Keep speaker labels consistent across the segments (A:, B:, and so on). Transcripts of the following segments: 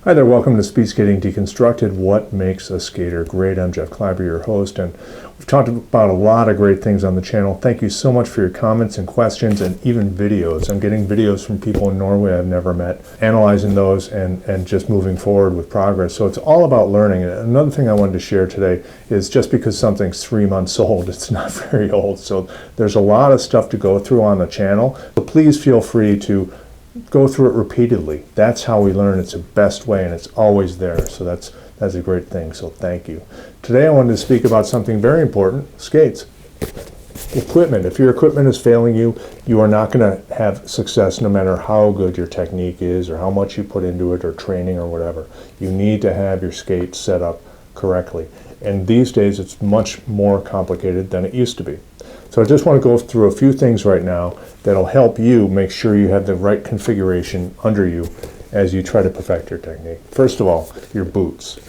A: Hi there, welcome to Speed Skating Deconstructed, What Makes a Skater Great. I'm Jeff Kleiber, your host, and we've talked about a lot of great things on the channel. Thank you so much for your comments and questions and even videos. I'm getting videos from people in Norway I've never met, analyzing those and just moving forward with progress. So it's all about learning. And another thing I wanted to share today is just because something's 3 months old, it's not very old. So there's a lot of stuff to go through on the channel. So please feel free to go through it repeatedly. That's how we learn. It's the best way, and it's always there. So that's a great thing. So thank you. Today I wanted to speak about something very important: skates. Equipment. If your equipment is failing you, you are not going to have success no matter how good your technique is or how much you put into it or training or whatever. You need to have your skates set up correctly. And these days it's much more complicated than it used to be. So I just want to go through a few things right now that'll help you make sure you have the right configuration under you as you try to perfect your technique. First of all, your boots.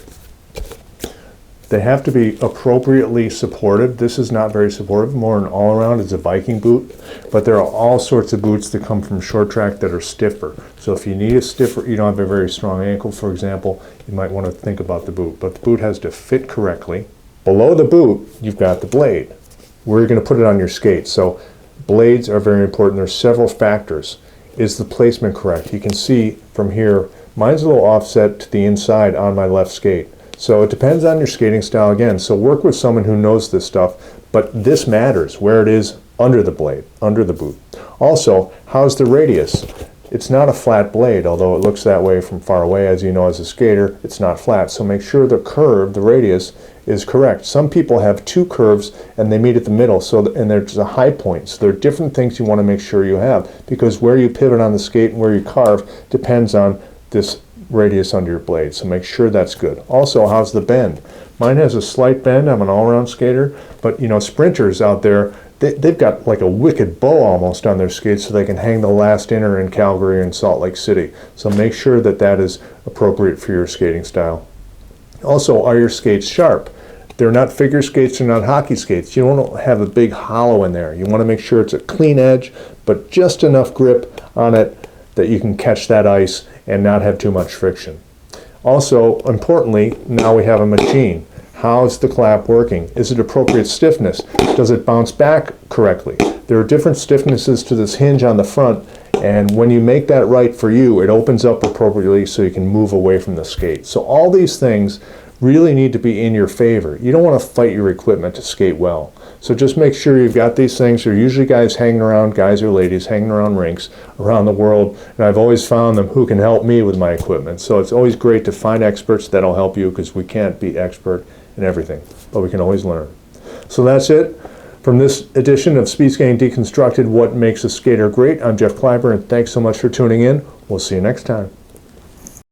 A: They have to be appropriately supported. This is not very supportive, more an all-around. It's a Viking boot, but there are all sorts of boots that come from short track that are stiffer. So if you need a stiffer, you don't have a very strong ankle, for example, you might want to think about the boot. But the boot has to fit correctly. Below the boot, you've got the blade, where you're going to put it on your skate. So blades are very important. There's several factors. Is the placement correct? You can see from here, mine's a little offset to the inside on my left skate. So it depends on your skating style again. So work with someone who knows this stuff, but this matters, where it is under the blade, under the boot. Also, how's the radius? It's not a flat blade, although it looks that way from far away. As you know, as a skater, it's not flat. So make sure the curve, the radius, is correct. Some people have two curves and they meet at the middle, and there's a high point. So there are different things you want to make sure you have, because where you pivot on the skate and where you carve depends on this radius under your blade. So make sure that's good. Also, how's the bend? Mine has a slight bend. I'm an all-around skater, but you know, sprinters out there, they've got like a wicked bow almost on their skates so they can hang the last inner in Calgary and Salt Lake City. So make sure that that is appropriate for your skating style. Also, are your skates sharp? They're not figure skates, they're not hockey skates. You don't have a big hollow in there. You want to make sure it's a clean edge, but just enough grip on it that you can catch that ice and not have too much friction. Also, importantly, now we have a machine. How's the clap working? Is it appropriate stiffness? Does it bounce back correctly? There are different stiffnesses to this hinge on the front, and when you make that right for you, it opens up appropriately so you can move away from the skate. So all these things really need to be in your favor. You don't want to fight your equipment to skate well. So just make sure you've got these things. There are usually guys hanging around, guys or ladies hanging around rinks around the world, and I've always found them who can help me with my equipment. So it's always great to find experts that'll help you, because we can't be expert in everything, but we can always learn. So that's it from this edition of Speed Skating Deconstructed, What Makes a Skater Great. I'm Jeff Kleiber, and thanks so much for tuning in. We'll see you next time.